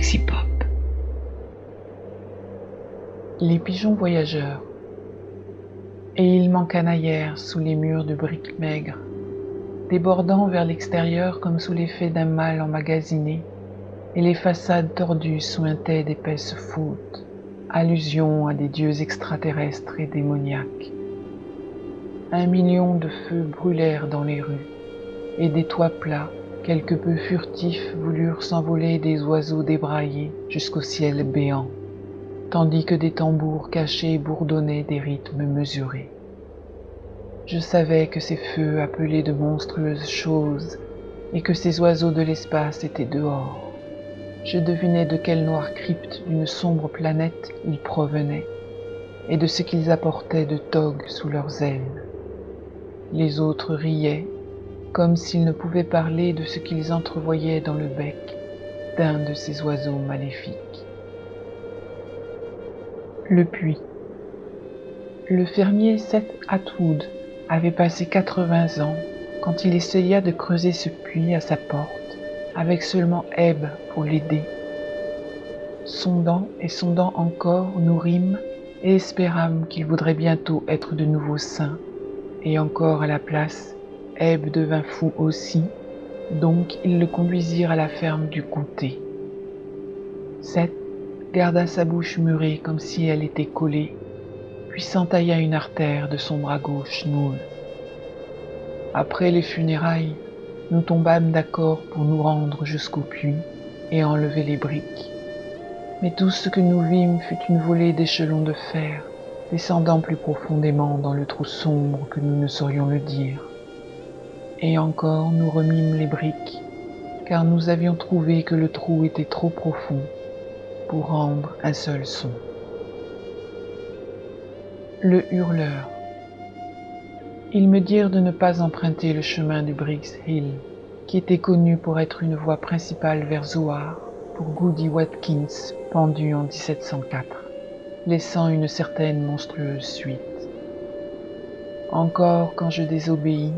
Galaxy Pop. Les pigeons voyageurs. Et ils m'encanaillèrent sous les murs de briques maigres, débordant vers l'extérieur comme sous l'effet d'un mal emmagasiné, et les façades tordues sointaient d'épaisses fautes, allusion à des dieux extraterrestres et démoniaques. 1 million de feux brûlèrent dans les rues, et des toits plats, quelque peu furtifs, voulurent s'envoler des oiseaux débraillés jusqu'au ciel béant, tandis que des tambours cachés bourdonnaient des rythmes mesurés. Je savais que ces feux appelaient de monstrueuses choses, et que ces oiseaux de l'espace étaient dehors. Je devinais de quelle noire crypte d'une sombre planète ils provenaient, et de ce qu'ils apportaient de togues sous leurs ailes. Les autres riaient, comme s'ils ne pouvaient parler de ce qu'ils entrevoyaient dans le bec d'un de ces oiseaux maléfiques. Le puits. Le fermier Seth Atwood avait passé 80 ans quand il essaya de creuser ce puits à sa porte, avec seulement Ebb pour l'aider. Sondant et sondant encore, nous rîmes et espérâmes qu'il voudrait bientôt être de nouveau sain, et encore à la place, Ebb devint fou aussi, donc ils le conduisirent à la ferme du comté. Seth garda sa bouche murée comme si elle était collée, puis s'entailla une artère de son bras gauche noueux. Après les funérailles, nous tombâmes d'accord pour nous rendre jusqu'au puits et enlever les briques. Mais tout ce que nous vîmes fut une volée d'échelons de fer, descendant plus profondément dans le trou sombre que nous ne saurions le dire. Et encore nous remîmes les briques, car nous avions trouvé que le trou était trop profond pour rendre un seul son. Le hurleur. Ils me dirent de ne pas emprunter le chemin du Briggs Hill, qui était connu pour être une voie principale vers Zoar, pour Goody Watkins, pendu en 1704, laissant une certaine monstrueuse suite. Encore quand je désobéis,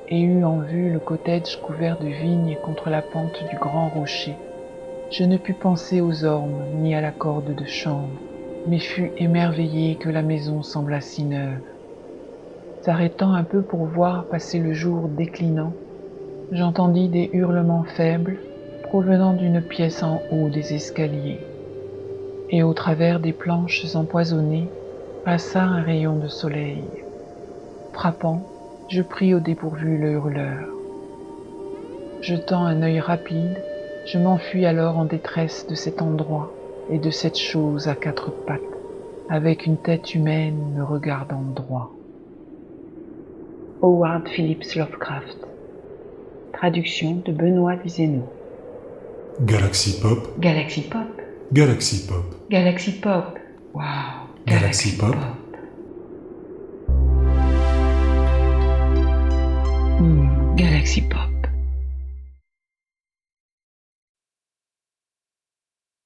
et eus en vue le cottage couvert de vignes contre la pente du grand rocher, je ne pus penser aux ormes ni à la corde de chanvre, mais fus émerveillé que la maison semblât si neuve. S'arrêtant un peu pour voir passer le jour déclinant, j'entendis des hurlements faibles provenant d'une pièce en haut des escaliers, et au travers des planches empoisonnées passa un rayon de soleil. Frappant, je pris au dépourvu le hurleur. Jetant un œil rapide, je m'enfuis alors en détresse de cet endroit et de cette chose à 4 pattes, avec une tête humaine me regardant droit. Howard Phillips Lovecraft. Traduction de Benoît Vizeno. Galaxy Pop. Galaxy Pop. Galaxy Pop. Galaxy Pop. Wow. Galaxy Pop. Galaxy Pop.